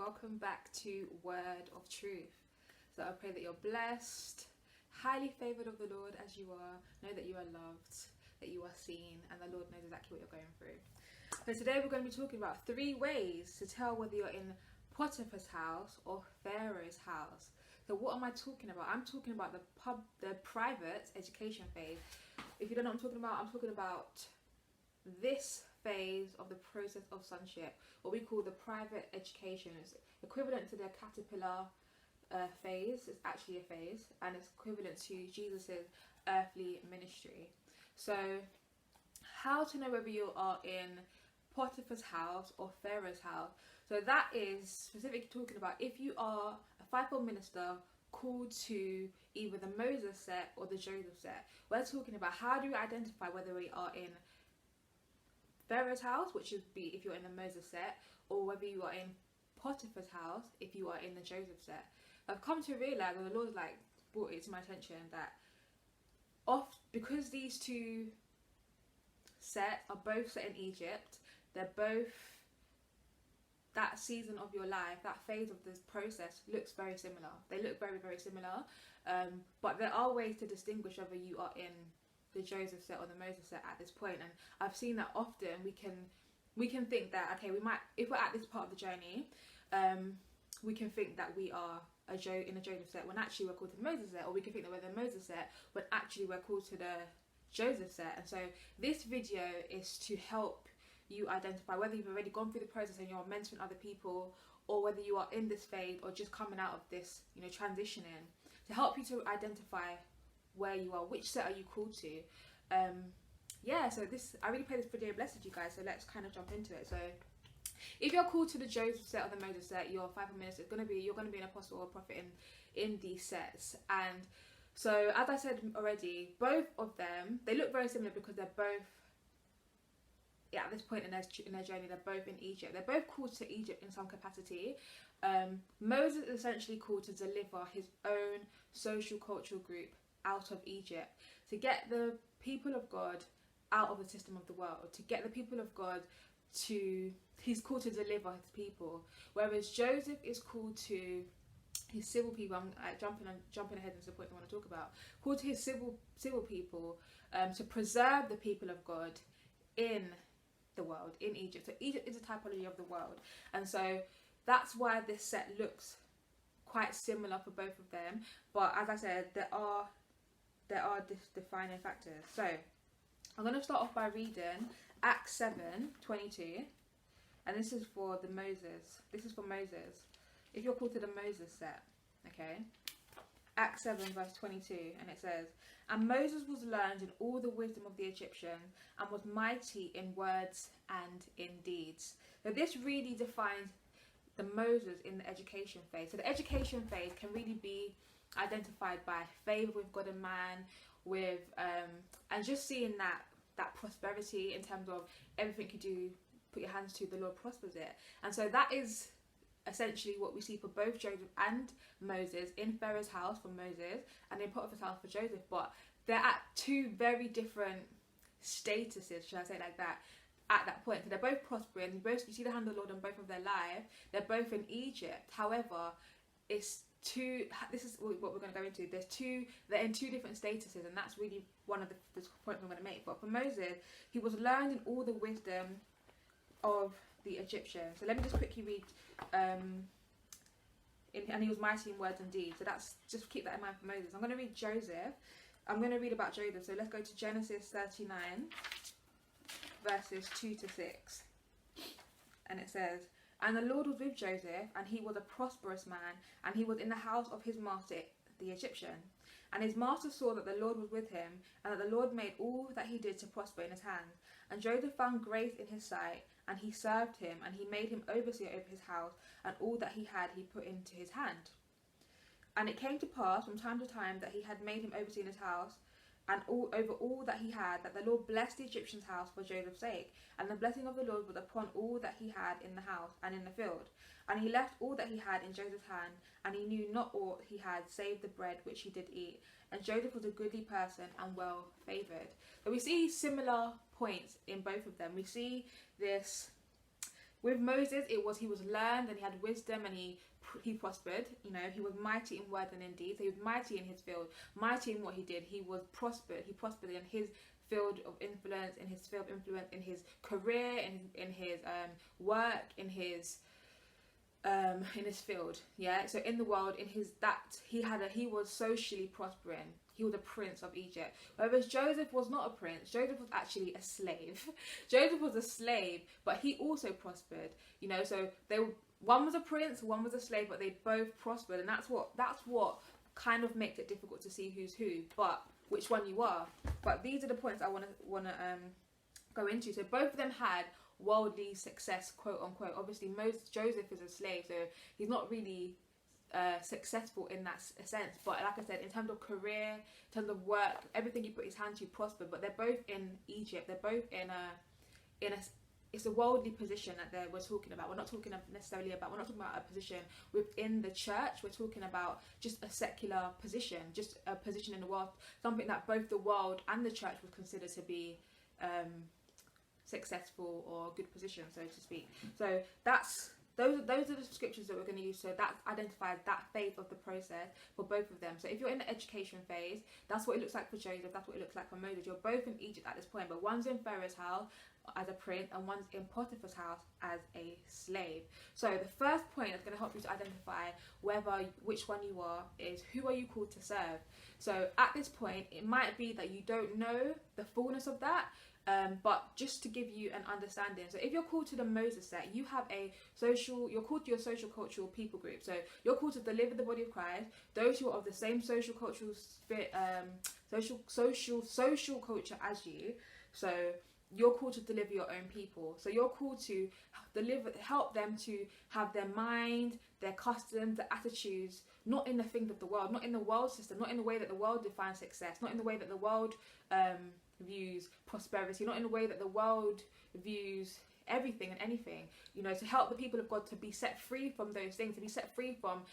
welcome back to Word of Truth. So I pray that you're blessed, highly favoured of the Lord as you are. Know that you are loved, that you are seen, and the Lord knows exactly what you're going through. So today we're going to be talking about 3 ways to tell whether you're in Potiphar's house or Pharaoh's house. So what am I talking about? I'm talking about the private education phase. If you don't know what I'm talking about this phase of the process of sonship, what we call the private education. It's equivalent to the caterpillar phase. It's actually a phase, and it's equivalent to Jesus's earthly ministry. So how to know whether you are in Potiphar's house or Pharaoh's house? So that is specifically talking about if you are a fivefold minister called to either the Moses set or the Joseph set. We're talking about how do you identify whether we are in Pharaoh's house, which would be if you're in the Moses set, or whether you are in Potiphar's house if you are in the Joseph set. I've come to realise, and the Lord brought it to my attention, that because these two sets are both set in Egypt, they're both, that season of your life, that phase of this process looks very similar. They look very, very similar, but there are ways to distinguish whether you are in the Joseph set or the Moses set at this point. And I've seen that often we can think that, okay, we might, if we're at this part of the journey, we can think that we are in a Joseph set when actually we're called to the Moses set, or we can think that we're the Moses set when actually we're called to the Joseph set. And so this video is to help you identify whether you've already gone through the process and you're mentoring other people, or whether you are in this phase or just coming out of this, transitioning, to help you to identify where you are, which set are you called to. So I really pray this video blesses you guys, so let's kind of jump into it. So if you're called to the Joseph set or the Moses set, you're 5 minutes, you're going to be an apostle or a prophet in these sets. And so as I said already, both of them, they look very similar because they're both at this point in their journey, they're both in Egypt. They're both called to Egypt in some capacity. Moses is essentially called to deliver his own social cultural group out of Egypt, to get the people of God out of the system of the world, to get the people of God he's called to deliver his people. Whereas Joseph is called to his civil people. I'm jumping ahead into the point I want to talk about. Called to his civil people to preserve the people of God in the world, in Egypt. So Egypt is a typology of the world, and so that's why this set looks quite similar for both of them. But as I said, there are defining factors. So I'm going to start off by reading Acts 7:22, and this is for Moses. This is for Moses. If you're called to the Moses set, okay. Acts 7 verse 22, and it says, "And Moses was learned in all the wisdom of the Egyptians, and was mighty in words and in deeds." So this really defines the Moses in the education phase. So the education phase can really be identified by favour with God and man, with and just seeing that prosperity in terms of everything you do, put your hands to, the Lord prospers it. And so that is essentially what we see for both Joseph and Moses, in Pharaoh's house for Moses and in Potiphar's house for Joseph. But they're at 2 very different statuses, should I say it like that, at that point. So they're both prospering, you see the hand of the Lord on both of their lives. They're both in Egypt. However, this is what we're going to go into. They're in 2 different statuses, and that's really one of the points I'm going to make. But for Moses, he was learned in all the wisdom of the Egyptians. So let me just quickly read, and he was mighty in words and deeds. So that's, just keep that in mind for Moses. I'm going to read Joseph. I'm going to read about Joseph. So let's go to Genesis 39 verses 2 to 6, and it says, "And the Lord was with Joseph, and he was a prosperous man, and he was in the house of his master the Egyptian. And his master saw that the Lord was with him, and that the Lord made all that he did to prosper in his hand. And Joseph found grace in his sight, and he served him, and he made him overseer over his house, and all that he had he put into his hand. And it came to pass from time to time that he had made him overseer in his house, and over all that he had, that the Lord blessed the Egyptian's house for Joseph's sake. And the blessing of the Lord was upon all that he had in the house and in the field. And he left all that he had in Joseph's hand, and he knew not aught he had save the bread which he did eat. And Joseph was a goodly person and well favoured." So we see similar points in both of them. We see this with Moses, he was learned and he had wisdom and he prospered. You know, he was mighty in word and in deed. So he was mighty in his field, mighty in what he did. He was prospered. He prospered in his field of influence, in his field of influence, in his career, in his work, in his field. Yeah. So in the world, he was socially prospering. He was a prince of Egypt. Whereas Joseph was not a prince. Joseph was actually a slave. Joseph was a slave, but he also prospered. You know, so one was a prince, one was a slave, but they both prospered, and that's what kind of makes it difficult to see who's who, but which one you are. But these are the points I want to go into. So both of them had worldly success, quote unquote. Obviously, Joseph is a slave, so he's not really successful in that sense, but like I said, in terms of career, in terms of work, everything he put his hand to prospered. But they're both in Egypt. They're both in a it's a worldly position that we're talking about. We're not talking about a position within the church. We're talking about just a secular position, just a position in the world, something that both the world and the church would consider to be successful or good position, so to speak. So those are the scriptures that we're going to use. So that identifies that phase of the process for both of them. So if you're in the education phase, that's what it looks like for Joseph, that's what it looks like for Moses. You're both in Egypt at this point, but one's in Pharaoh's house as a prince and one's in Potiphar's house as a slave. So the first point that's going to help you to identify which one you are is, who are you called to serve? So at this point, it might be that you don't know the fullness of that, but just to give you an understanding. So if you're called to the Moses set, you're called to your social cultural people group. So you're called to deliver the body of Christ, those who are of the same social cultural spirit, social culture as you. So you're called to deliver your own people. So you're called to help them to have their mind, their customs, their attitudes, not in the things of the world, not in the world system, not in the way that the world defines success, not in the way that the world views prosperity, not in the way that the world views everything and anything. You know, to help the people of God to be set free from those things, to be set free from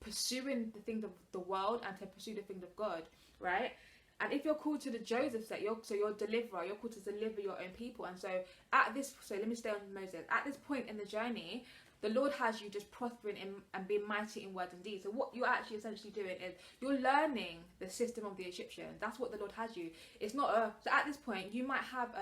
pursuing the things of the world and to pursue the things of God, right? And if you're called to the Joseph set, you're a deliverer, you're called to deliver your own people. And so let me stay on Moses. At this point in the journey, the Lord has you just prospering and being mighty in word and deed. So what you're actually essentially doing is you're learning the system of the Egyptians. That's what the Lord has you. It's not so at this point, you might have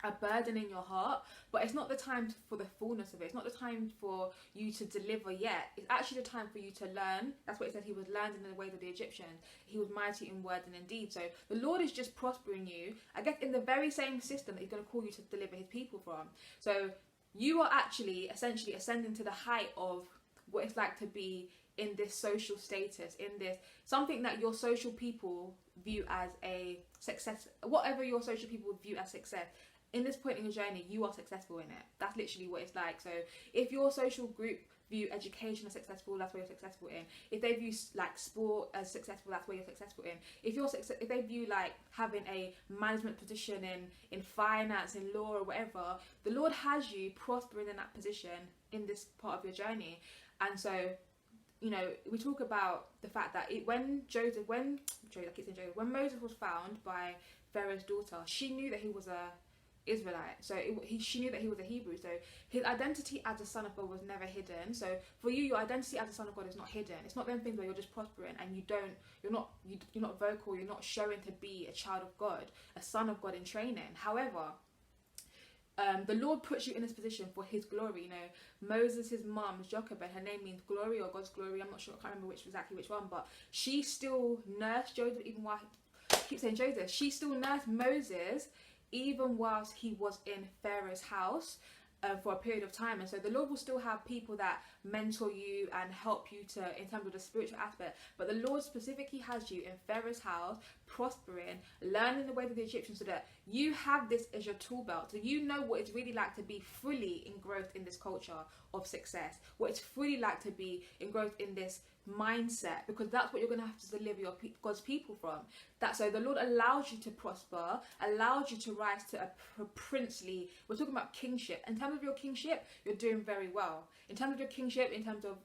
a burden in your heart, but it's not the time for the fullness of it. It's not the time for you to deliver yet. It's actually the time for you to learn. That's what it said. He was learned in the ways of the Egyptians. He was mighty in word and in deed. So the Lord is just prospering you, I guess, in the very same system that he's going to call you to deliver his people from. So you are actually essentially ascending to the height of what it's like to be in this social status, in this something that your social people view as a success, whatever your social people view as success. In this point in your journey, you are successful in it. That's literally what it's like. So if your social group view education as successful, that's where you're successful in. If they view like sport as successful, that's where you're successful in. If they view like having a management position in finance, in law or whatever, the Lord has you prospering in that position in this part of your journey. And so, you know, we talk about the fact that when Moses was found by Pharaoh's daughter, she knew that he was a Israelite. So she knew that he was a Hebrew. So his identity as a son of God was never hidden. So for you, your identity as a son of God is not hidden. It's not them things where you're just prospering and you're not vocal, you're not showing to be a child of God, a son of God in training. However, the Lord puts you in this position for his glory. You know, Moses, his mum, Jochebed, her name means glory or God's glory. I'm not sure, I can't remember exactly which one, but she still nursed Joseph, even while I keep saying Joseph, she still nursed Moses even whilst he was in Pharaoh's house for a period of time. And so the Lord will still have people that mentor you and help you in terms of the spiritual aspect, but the Lord specifically has you in Pharaoh's house, prospering, learning the ways of the Egyptians, so that you have this as your tool belt, so you know what it's really like to be fully engrossed in this culture of success, what it's fully like to be engrossed in this mindset, because that's what you're going to have to deliver God's people from. So the Lord allows you to prosper, allows you to rise to a princely, we're talking about kingship. In terms of your kingship, you're doing very well. In terms of your kingship, in terms of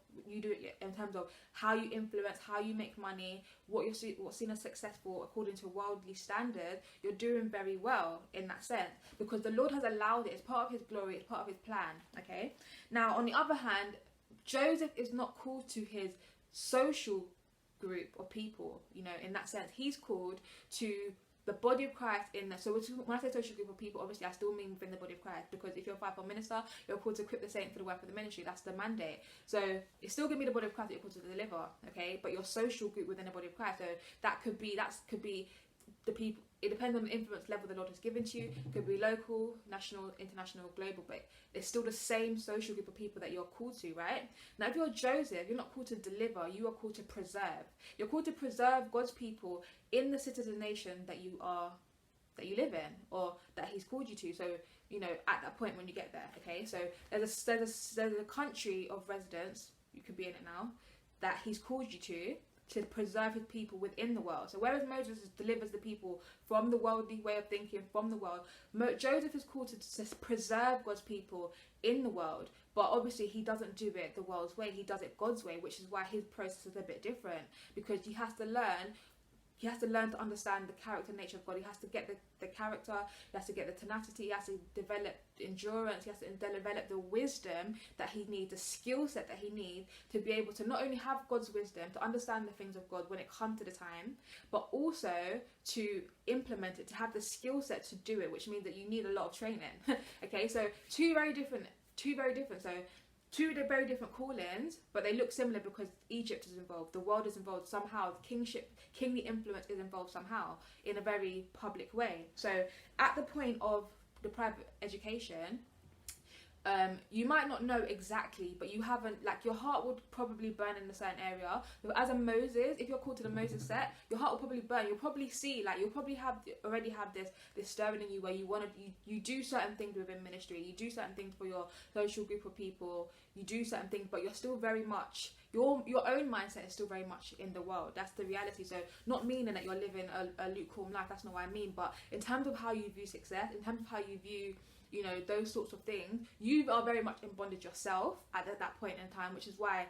how you influence, how you make money, what's seen as successful according to worldly standards, you're doing very well in that sense, because the Lord has allowed it. It's part of his glory, it's part of his plan. Okay, now on the other hand, Joseph is not called to his social group of people, you know, in that sense. He's called to the body of Christ in that. So when I say social group of people, obviously I still mean within the body of Christ, because if you're a fivefold minister, you're called to equip the saints for the work of the ministry. That's the mandate. So it's still gonna be the body of Christ that you're called to deliver, okay? But your social group within the body of Christ. So that could be the people. It depends on the influence level the Lord has given to you. It could be local, national, international, global, but it's still the same social group of people that you're called to, right? Now, if you're Joseph, you're not called to deliver, you are called to preserve. You're called to preserve God's people in the citizen nation that you live in, or that he's called you to. So, you know, at that point when you get there, okay? So there's a country of residence, you could be in it now, that he's called you to preserve his people within the world. So whereas Moses delivers the people from the worldly way of thinking, from the world, Joseph is called to preserve God's people in the world. But obviously he doesn't do it the world's way, he does it God's way, which is why his process is a bit different, because he has to learn to understand the character and nature of God. He has to get the character, he has to get the tenacity, he has to develop endurance, he has to develop the wisdom that he needs, the skill set that he needs to be able to not only have God's wisdom, to understand the things of God when it comes to the time, but also to implement it, to have the skill set to do it, which means that you need a lot of training. Okay, so two very different. So two very different callings, but they look similar because Egypt is involved, the world is involved somehow, kingly influence is involved somehow in a very public way. So at the point of the private education, you might not know exactly, but you haven't, like, your heart would probably burn in a certain area. As a Moses, if you're called to the Moses set, your heart will probably burn. You'll probably see, like, you'll probably already have this stirring in you where you do certain things within ministry, you do certain things for your social group of people, you do certain things, but you're still very much, your own mindset is still very much in the world. That's the reality. So not meaning that you're living a lukewarm life, that's not what I mean, but in terms of how you view success, in terms of how you view, you know, those sorts of things, you are very much in bondage yourself at that point in time, which is why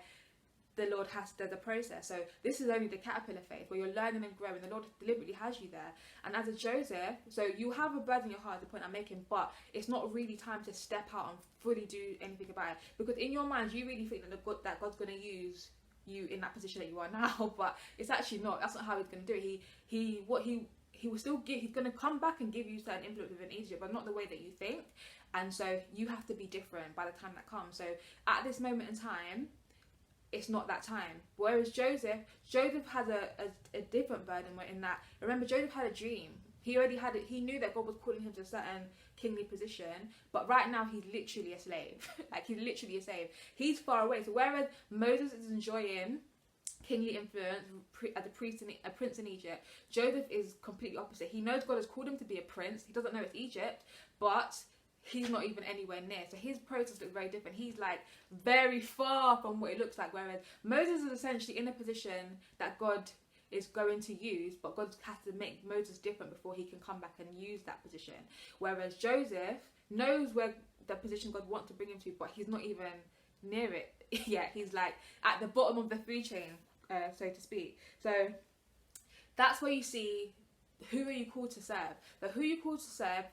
the Lord there's a process. So this is only the caterpillar phase where you're learning and growing. The Lord deliberately has you there. And as a Joseph, so you have a burden in your heart at the point I'm making, but it's not really time to step out and fully do anything about it. Because in your mind, you really think that God's going to use you in that position that you are now, but it's actually not. That's not how he's going to do it. He will still he's going to come back and give you certain influence within Egypt, but not the way that you think. And so you have to be different by the time that comes. So at this moment in time, it's not that time. Whereas Joseph has a different burden in that, remember, Joseph had a dream. He already had it. He knew that God was calling him to a certain kingly position, but right now he's literally a slave. Like, he's literally a slave. He's far away. So whereas Moses is enjoying kingly influence as a prince in Egypt, Joseph is completely opposite. He knows God has called him to be a prince. He doesn't know it's Egypt, but he's not even anywhere near. So his process looks very different. He's like very far from what it looks like, whereas Moses is essentially in a position that God is going to use, but God has to make Moses different before he can come back and use that position. Whereas Joseph knows where the position God wants to bring him to, but he's not even near it yet. He's like at the bottom of the food chain, so to speak. So that's where you see who are you called to serve. But who you called to serve,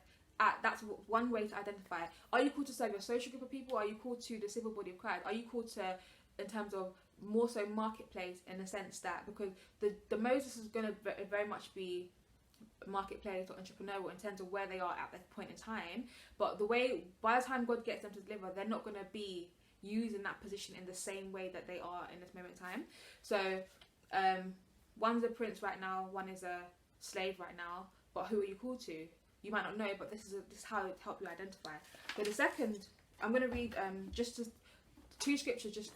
that's one way to identify. Are you called to serve your social group of people? Are you called to the civil body of Christ? Are you called to, in terms of more so marketplace, in the sense that, because the Moses is going to very much be marketplace or entrepreneurial in terms of where they are at this point in time, but by the time God gets them to deliver, they're not going to be using that position in the same way that they are in this moment in time. So one's a prince right now, one is a slave right now, but who are you called to? You might not know, but this is how it helps you identify. So the second, I'm going to read two scriptures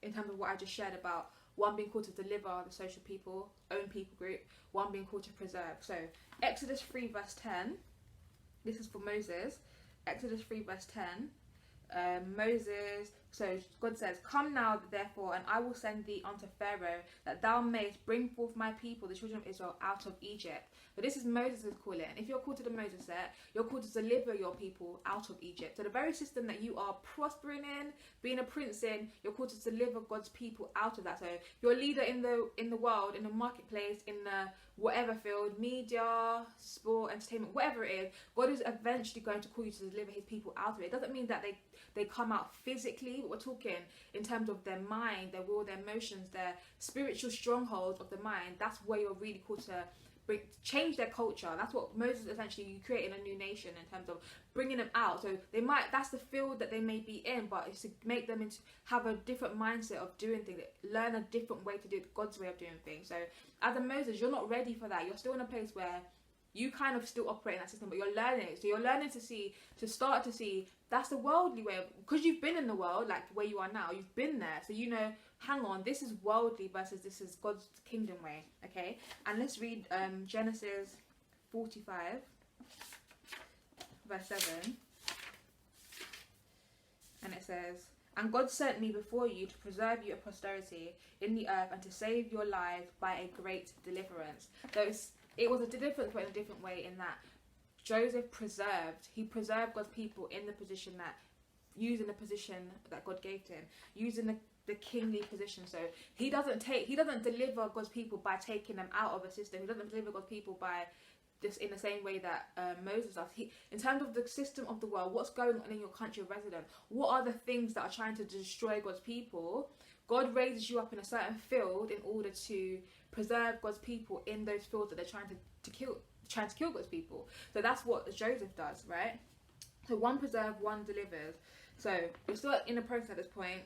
in terms of what I just shared about one being called to deliver the social people, own people group, one being called to preserve. So Exodus 3 verse 10, this is for Moses. Exodus 3 verse 10, Moses, so God says, "Come now, therefore, and I will send thee unto Pharaoh, that thou mayest bring forth my people, the children of Israel, out of Egypt." But this is Moses' calling. If you're called to the Moses set, you're called to deliver your people out of Egypt. So the very system that you are prospering in, being a prince in, you're called to deliver God's people out of that. So you're a leader in the world, in the marketplace, in the whatever field, media, sport, entertainment, whatever it is, God is eventually going to call you to deliver his people out of it. It doesn't mean that they come out physically, but we're talking in terms of their mind, their will, their emotions, their spiritual strongholds of the mind. That's where you're really called to change their culture. That's what Moses essentially, you creating a new nation in terms of bringing them out. So that's the field that they may be in, but it's to make them have a different mindset of doing things, learn a different way to do it, God's way of doing things. So as a Moses, you're not ready for that. You're still in a place where you kind of still operate in that system, but you're learning it. So you're learning to start to see that's the worldly way, because you've been in the world, like where you are now, you've been there. So you know, hang on, this is worldly versus this is God's kingdom way, okay? And let's read Genesis 45, verse 7. And it says, "And God sent me before you to preserve you a posterity in the earth and to save your lives by a great deliverance." So it was a deliverance, but in a different way, in that Joseph preserved God's people in the position using the position that God gave to him, using the kingly position. So he doesn't deliver God's people by taking them out of a system. He doesn't deliver God's people by just in the same way that Moses does. In terms of the system of the world, what's going on in your country of residence, what are the things that are trying to destroy God's people? God raises you up in a certain field in order to preserve God's people in those fields that they're trying to kill God's people. So that's what Joseph does, right? So one preserves, one delivers. So you're still in the process at this point,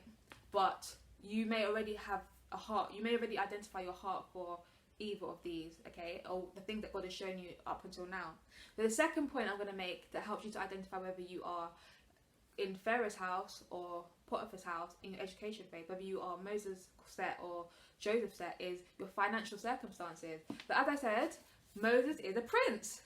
but you may already have a heart. You may already identify your heart for either of these, okay, or the things that God has shown you up until now. But the second point I'm going to make that helps you to identify whether you are in Pharaoh's house or Potiphar's house in your education phase, whether you are Moses set or Joseph set, is your financial circumstances. But as I said, Moses is a prince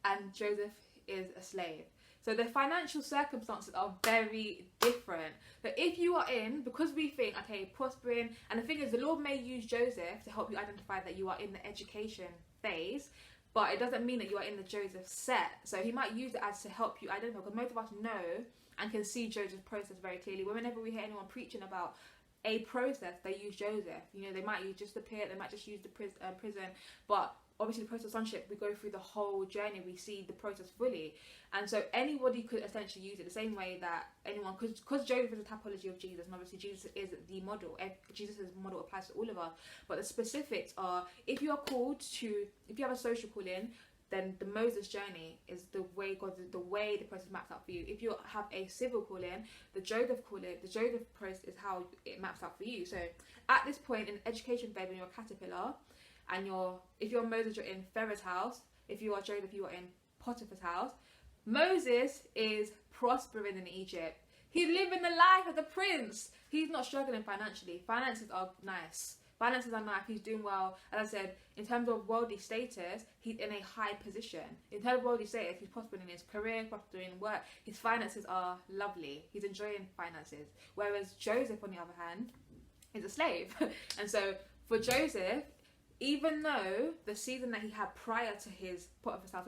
and Joseph is a slave. So the financial circumstances are very different. But if you are because we think, okay, prospering, and the thing is, the Lord may use Joseph to help you identify that you are in the education phase, but it doesn't mean that you are in the Joseph set. So he might use it as to help you identify, because most of us know and can see Joseph's process very clearly. Whenever we hear anyone preaching about a process, they use Joseph. You know, they might use just the pit, they might just use the prison, but obviously the process of sonship, we go through the whole journey, we see the process fully. And so anybody could essentially use it the same way that anyone, because Joseph is a typology of Jesus, and obviously Jesus is the model. Jesus' model applies to all of us. But the specifics are, if you have a social calling, then the Moses journey is the way the process maps out for you. If you have a civil calling, the Joseph process is how it maps out for you. So at this point in education phase, when you're a caterpillar, and if you're Moses, you're in Pharaoh's house. If you are Joseph, you are in Potiphar's house. Moses is prospering in Egypt. He's living the life of the prince. He's not struggling financially. Finances are nice. He's doing well. As I said, in terms of worldly status, he's in a high position. In terms of worldly status, he's prospering in his career, prospering in work. His finances are lovely. He's enjoying finances. Whereas Joseph, on the other hand, is a slave. And so for Joseph, even though the season that he had prior to his Potiphar's house,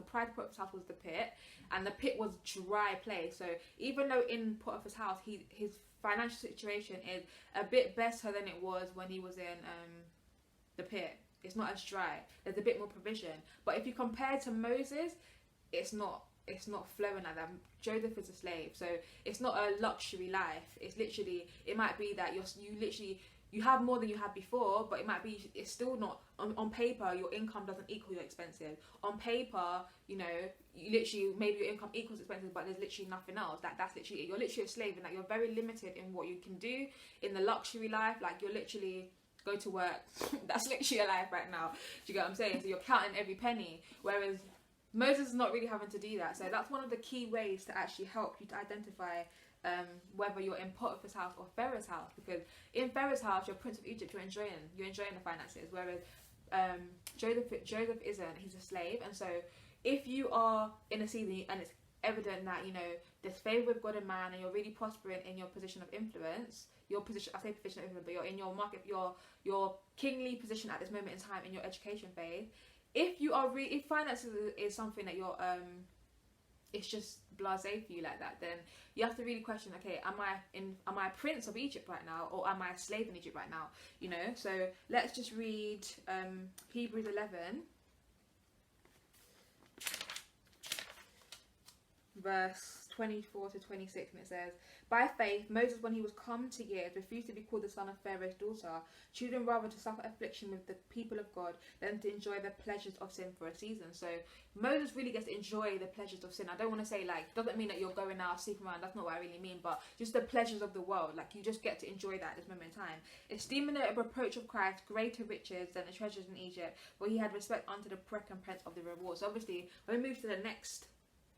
was the pit, and the pit was dry place. So even though in Potiphar's house, his financial situation is a bit better than it was when he was in the pit. It's not as dry. There's a bit more provision. But if you compare to Moses, it's not flowing like that. Joseph is a slave, so it's not a luxury life. It's literally, it might be that you have more than you had before, but it's still not, on paper, your income doesn't equal your expenses. On paper, you literally, maybe your income equals expenses, but there's literally nothing else. That's literally it. You're literally a slave, and that you're very limited in what you can do in the luxury life. Like, you're literally go to work. That's literally your life right now. Do you get what I'm saying? So you're counting every penny, whereas Moses is not really having to do that. So that's one of the key ways to actually help you to identify whether you're in Potiphar's house or Pharaoh's house, because in Pharaoh's house, you're Prince of Egypt, you're enjoying the finances, whereas Joseph isn't. He's a slave. And so if you are in a season and it's evident that, you know, there's favour with God and man, and you're really prospering in your position of influence, your position, I say position of influence, but you're in your market, your kingly position at this moment in time in your education phase. If you are if finances is something that you're it's just blasé for you like that, then you have to really question, okay, am I a prince of Egypt right now, or am I a slave in Egypt right now? You know, so let's just read Hebrews 11 verse 24 to 26, and it says, by faith Moses, when he was come to years, refused to be called the son of Pharaoh's daughter, choosing rather to suffer affliction with the people of God than to enjoy the pleasures of sin for a season. So Moses really gets to enjoy the pleasures of sin. I don't want to say, like, doesn't mean that you're going out sleeping around, that's not what I really mean, but just the pleasures of the world. Like, you just get to enjoy that at this moment in time, esteeming the reproach of Christ greater riches than the treasures in Egypt, where he had respect unto the recompense of the reward. So obviously when we move to the next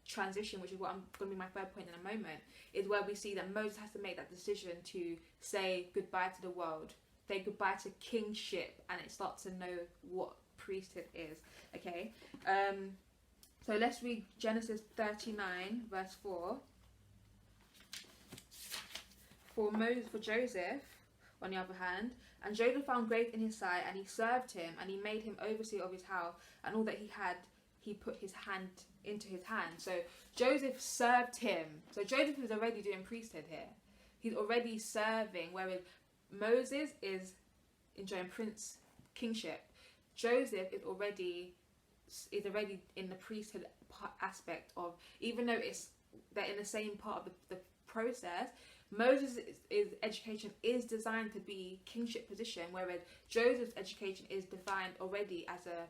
transition, which is what I'm going to be my third point in a moment, is where we see that Moses has to make that decision to say goodbye to the world, say goodbye to kingship, and it starts to know what priesthood is. Okay, so let's read Genesis 39 verse 4. For Joseph, on the other hand, and Joseph found grace in his sight, and he served him, and he made him overseer of his house, and all that he had he put his hand into his hand. So Joseph served him. So Joseph is already doing priesthood here. He's already serving, whereas Moses is enjoying prince kingship. Joseph is already in the priesthood aspect of, even though they're in the same part of the process. Moses' education is designed to be kingship position, whereas Joseph's education is defined already as a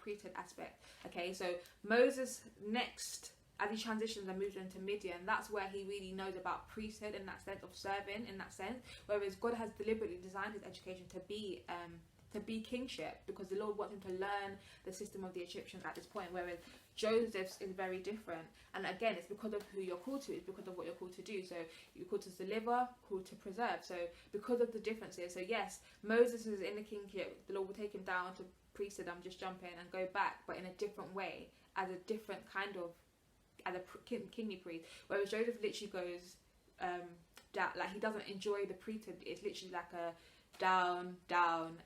priesthood aspect. Okay, so Moses next, as he transitions and moves into Midian, that's where he really knows about priesthood in that sense of serving in that sense. Whereas God has deliberately designed his education to be kingship, because the Lord wants him to learn the system of the Egyptians at this point, whereas Joseph's is very different. And again, it's because of who you're called to, it's because of what you're called to do. So you're called to deliver, called to preserve. So because of the differences, so yes, Moses is in the kingship, the Lord will take him down to priesthood, I'm just jumping, and go back, but in a different way, as a different kind of, as a kingly priest. Whereas Joseph literally goes down, like he doesn't enjoy the priesthood, it's literally like a down,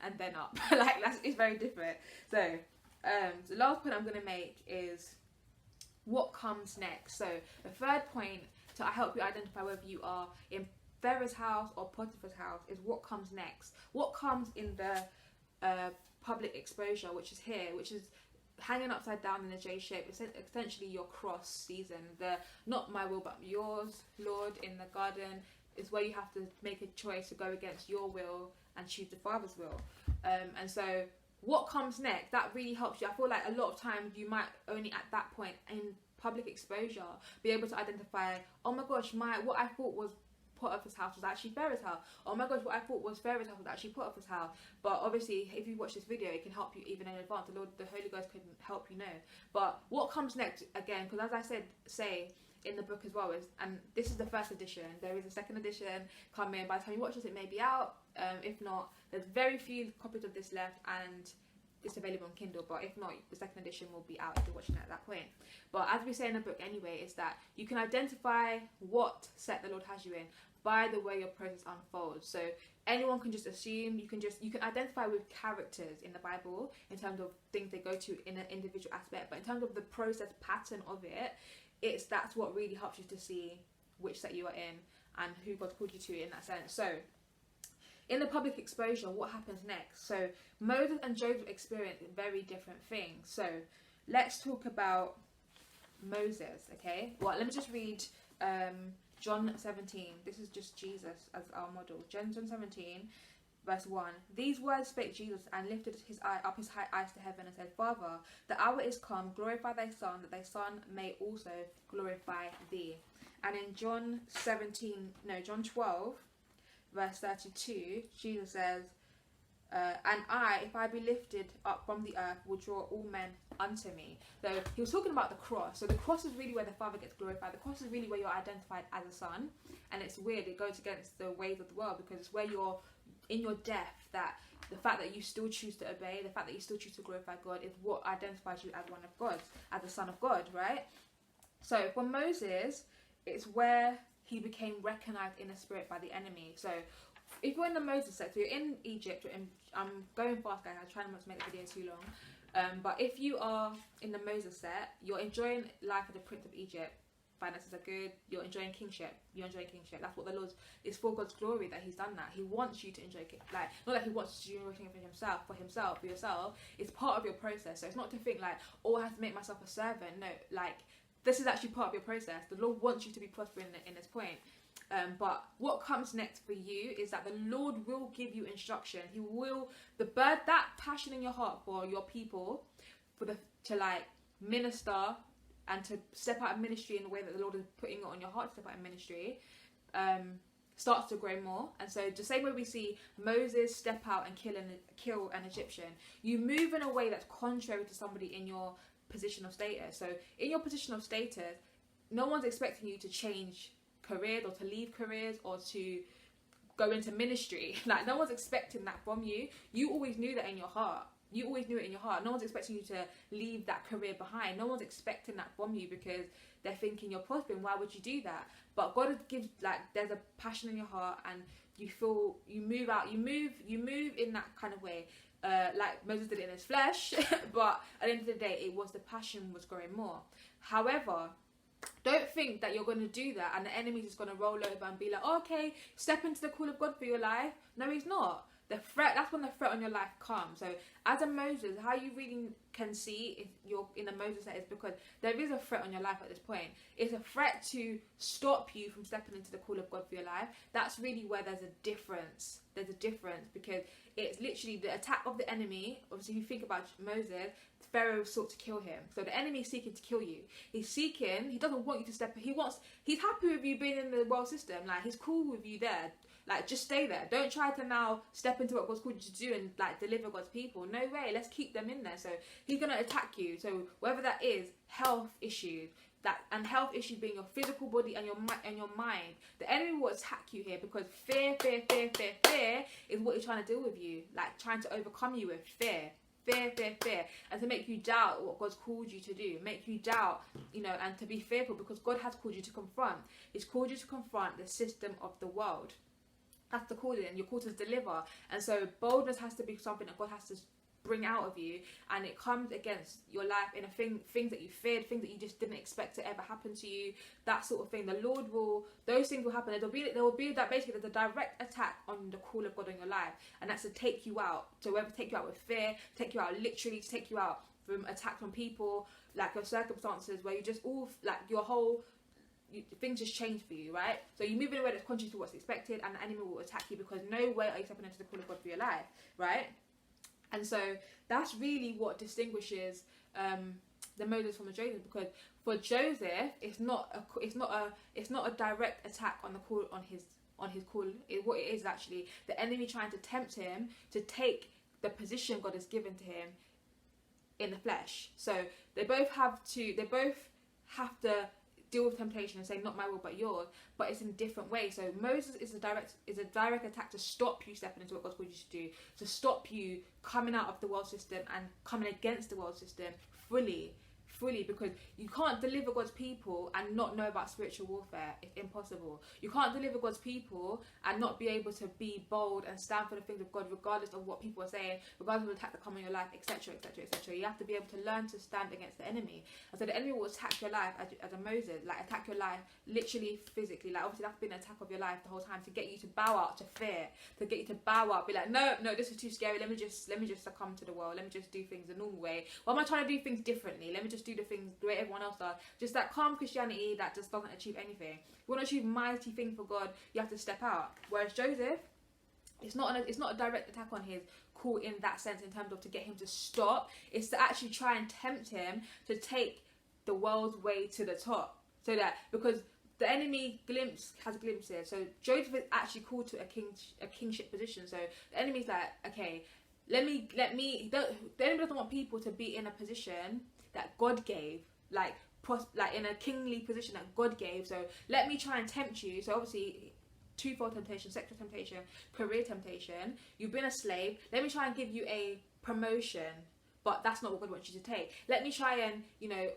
and then up. Like it's very different. So the last point I'm going to make is what comes next. So the third point to help you identify whether you are in Pharaoh's house or Potiphar's house is what comes next. What comes in the public exposure, which is here, which is hanging upside down in a J shape. It's essentially your cross season. The not my will but yours, Lord, in the garden, is where you have to make a choice to go against your will and choose the Father's will. And so what comes next, that really helps you. I feel like a lot of times you might only at that point in public exposure be able to identify, oh my gosh, what I thought was Potiphar's house was actually Pharaoh's house. Oh my gosh, what I thought was Pharaoh's house was actually Potiphar's house. But obviously, if you watch this video, it can help you even in advance. The Holy Ghost can help you know. But what comes next, again, because as I say in the book as well, and this is the first edition, there is a second edition coming. By the time you watch this, it may be out. If not, there's very few copies of this left, and it's available on Kindle, but if not, the second edition will be out if you're watching it at that point. But as we say in the book anyway, is that you can identify what set the Lord has you in by the way your process unfolds. So anyone can just assume, you can identify with characters in the Bible in terms of things they go to in an individual aspect, but in terms of the process pattern of it, that's what really helps you to see which set you are in and who God's called you to in that sense. So in the public exposure, what happens next? So Moses and Joseph experience very different things. So let's talk about Moses, okay? Well, let me just read John 17. This is just Jesus as our model. John 17, verse 1. These words spake Jesus, and lifted up his high eyes to heaven, and said, Father, the hour is come, glorify thy Son, that thy Son may also glorify thee. And in John 12, verse 32, Jesus says, and I, if I be lifted up from the earth, will draw all men unto me. So he was talking about the cross. So the cross is really where the Father gets glorified. The cross is really where you're identified as a son. And it's weird, it goes against the ways of the world, because it's where you're in your death, that the fact that you still choose to obey, the fact that you still choose to glorify God, is what identifies you as one of God, as a son of God, right? So for Moses, it's where he became recognized in the spirit by the enemy. So if you're in the Moses sector, you're in Egypt, I'm going fast, guys, I'm trying not to make the video too long. But if you are in the Moses set, you're enjoying life of the Prince of Egypt. Finances are good. You're enjoying kingship. That's what the Lord is for. God's glory that He's done that. He wants you to enjoy like, not that He wants you to enjoy for himself, for yourself. It's part of your process. So it's not to think like, oh, I have to make myself a servant. No, like, this is actually part of your process. The Lord wants you to be prospering in this point. But what comes next for you is that the Lord will give you instruction. He will, that passion in your heart for your people, to like minister and to step out of ministry in the way that the Lord is putting it on your heart to step out in ministry, starts to grow more. And so the same way we see Moses step out and kill an Egyptian, you move in a way that's contrary to somebody in your position of status. So in your position of status, no one's expecting you to change careers or to leave careers or to go into ministry. Like, no one's expecting that from you. You always knew that in your heart. You always knew it in your heart. No one's expecting you to leave that career behind. No one's expecting that from you because they're thinking you're prospering. Why would you do that? But God gives, like, there's a passion in your heart, and you feel, you move out, you move in that kind of way. Like Moses did it in his flesh, but at the end of the day, the passion was growing more. However, don't think that you're going to do that and the enemy's just going to roll over and be like, oh, okay, step into the call of God for your life. No, he's not. That's when the threat on your life comes. So as a Moses, how you really can see if you're in a Moses set is because there is a threat on your life at this point. It's a threat to stop you from stepping into the call of God for your life. That's really where there's a difference. There's a difference because it's literally the attack of the enemy. Obviously, if you think about Moses, Pharaoh sought to kill him. So the enemy is seeking to kill you. He doesn't want you to step. He's happy with you being in the world system. Like, he's cool with you there. Like, just stay there. Don't try to now step into what God's called you to do and like deliver God's people. No way. Let's keep them in there. So he's gonna attack you. So whether that is health issues, and health issues being your physical body and your mind, the enemy will attack you here because fear is what he's trying to deal with you. Like, trying to overcome you with fear, and to make you doubt what God's called you to do, make you doubt, and to be fearful because God has called you to confront. He's called you to confront the system of the world. That's the calling, and you're called to deliver. And so boldness has to be something that God has to bring out of you, and it comes against your life in things that you feared, things that you just didn't expect to ever happen to you, that sort of thing. Those things will happen. There will be that basically there's a direct attack on the call of God in your life, and that's to take you out. So whether take you out with fear, take you out literally, to take you out from attack from people, like your circumstances, where you just all like your whole. Things just change for you, right? So you move in a way that's contrary to what's expected, and the enemy will attack you because no way are you stepping into the call of God for your life, right? And so that's really what distinguishes the Moses from the Joseph, because for Joseph, it's not a direct attack on the call on his call. What it is actually the enemy trying to tempt him to take the position God has given to him in the flesh. So they both have to deal with temptation and say, not my will but yours, but it's in different ways. So Moses is a direct attack to stop you stepping into what God's called you to do, to stop you coming out of the world system and coming against the world system fully, because you can't deliver God's people and not know about spiritual warfare. It's impossible. You can't deliver God's people and not be able to be bold and stand for the things of God, regardless of what people are saying, regardless of the attack that come in your life, etc. You have to be able to learn to stand against the enemy. And so the enemy will attack your life as a Moses, like attack your life literally, physically. Like, obviously that's been an attack of your life the whole time, to get you to bow out to fear, to get you to bow out, be like, no, this is too scary. Let me just succumb to the world. Let me just do things the normal way. Why am I trying to do things differently? Let me just do the things the way everyone else does. Just that calm Christianity that just doesn't achieve anything. If you want to achieve mighty thing for God, you have to step out. Whereas Joseph, it's not a direct attack on his call in that sense, in terms of to get him to stop. It's to actually try and tempt him to take the world's way to the top. So that, because the enemy has glimpses. So Joseph is actually called to a kingship position. So the enemy's like, okay, the enemy doesn't want people to be in a position that God gave, like in a kingly position that God gave. So let me try and tempt you. So obviously, twofold temptation: sexual temptation, career temptation. You've been a slave. Let me try and give you a promotion, but that's not what God wants you to take. Let me try and,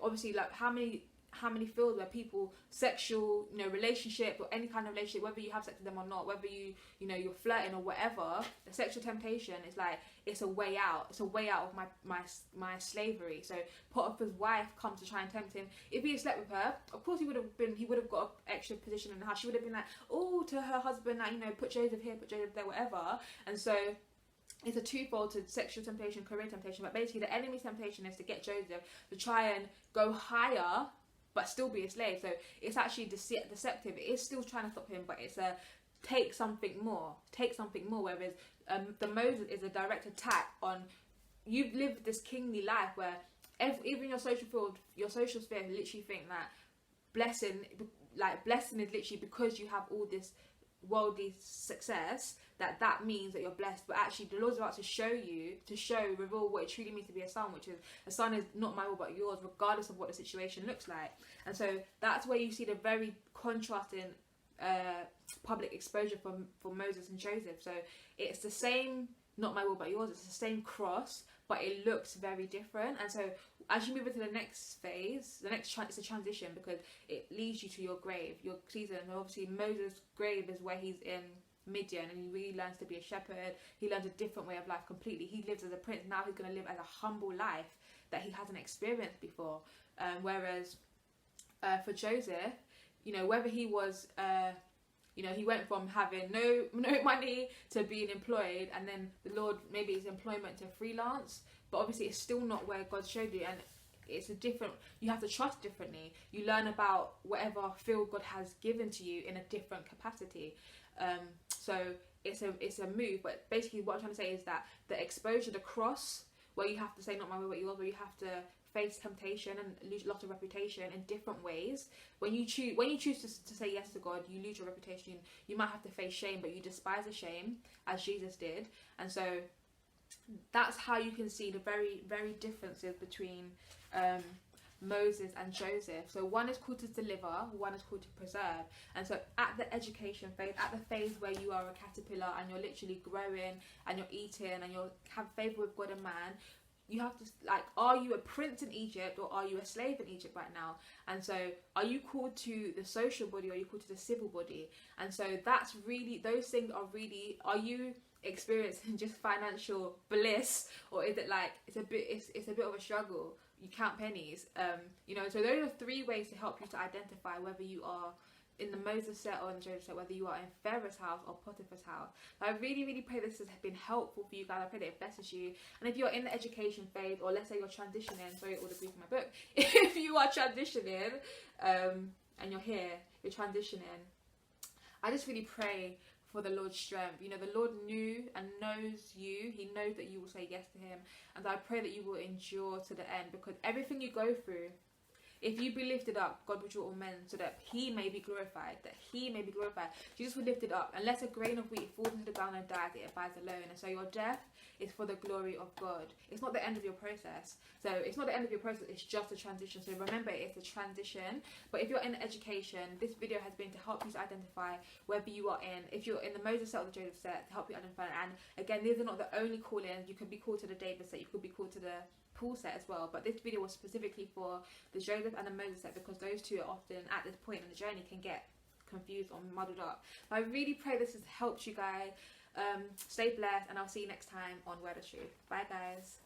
obviously, like, how many how many fields where people, sexual, relationship, or any kind of relationship, whether you have sex with them or not, whether you're flirting or whatever, the sexual temptation is like, it's a way out. It's a way out of my slavery. So Potiphar's wife comes to try and tempt him. If he had slept with her, of course he would have got an extra position in the house. She would have been like, oh, to her husband, like, put Joseph here, put Joseph there, whatever. And so it's a twofold to sexual temptation, career temptation. But basically the enemy's temptation is to get Joseph to try and go higher but still be a slave. So it's actually deceptive. It is still trying to stop him, but it's a take something more. Whereas the Moses is a direct attack on, you've lived this kingly life where even your social field, your social sphere, literally think that blessing is literally because you have all this worldly success, that means that you're blessed. But actually the Lord's about to reveal what it truly means to be a son, which is a son is not my will but yours, regardless of what the situation looks like. And so that's where you see the very contrasting public exposure for Moses and Joseph. So it's the same, not my will but yours, it's the same cross, but it looks very different. And so as you move into the next phase, it's a transition, because it leads you to your grave, your season. And obviously Moses' grave is where he's in Midian, and he really learns to be a shepherd. He learns a different way of life completely. He lives as a prince. Now he's going to live as a humble life that he hasn't experienced before. Whereas for Joseph, whether he was he went from having no money to being employed, and then the Lord maybe his employment to freelance, but obviously it's still not where God showed you. And it's a different, you have to trust differently. You learn about whatever field God has given to you in a different capacity. So it's a move. But basically what I'm trying to say is that the exposure, the cross, where you have to say not my will but yours, where you have to face temptation and lose a lot of reputation in different ways. When you choose to say yes to God, you lose your reputation. You might have to face shame, but you despise the shame, as Jesus did. And so that's how you can see the very, very differences between Moses and Joseph. So one is called to deliver, one is called to preserve. And so at the education phase, at the phase where you are a caterpillar and you're literally growing and you're eating and you'll have favour with God and man, you have to, are you a prince in Egypt or are you a slave in Egypt right now? And so are you called to the social body or are you called to the civil body? And so that's really, those things are really, are you experiencing just financial bliss, or is it it's a bit of a struggle? You count pennies. So those are 3 ways to help you to identify whether you are in the Moses set or in the Joseph set, whether you are in Pharaoh's house or Potiphar's house. I really, really pray this has been helpful for you guys. I pray that it blesses you. And if you're in the education phase, or let's say you're transitioning, sorry, all the brief in my book, if you are transitioning and you're here, you're transitioning, I just really pray for the Lord's strength. The Lord knew and knows you. He knows that you will say yes to him. And I pray that you will endure to the end, because everything you go through, if you be lifted up, God will draw all men, so that he may be glorified. Jesus will lift it up. Unless a grain of wheat falls into the ground and dies, it abides alone. And so your death is for the glory of God. It's not the end of your process. So it's not the end of your process, it's just a transition. So remember, it's a transition. But if you're in education, this video has been to help you to identify whether you are if you're in the Moses set or the Joseph set, to help you identify. And again, these are not the only call-ins. You could be called to the David set, you could be called to the Paul set as well, but this video was specifically for the Joseph and the Moses set, because those two are often at this point in the journey can get confused or muddled up. But I really pray this has helped you guys. Stay blessed, and I'll see you next time on Word of Truth. Bye guys.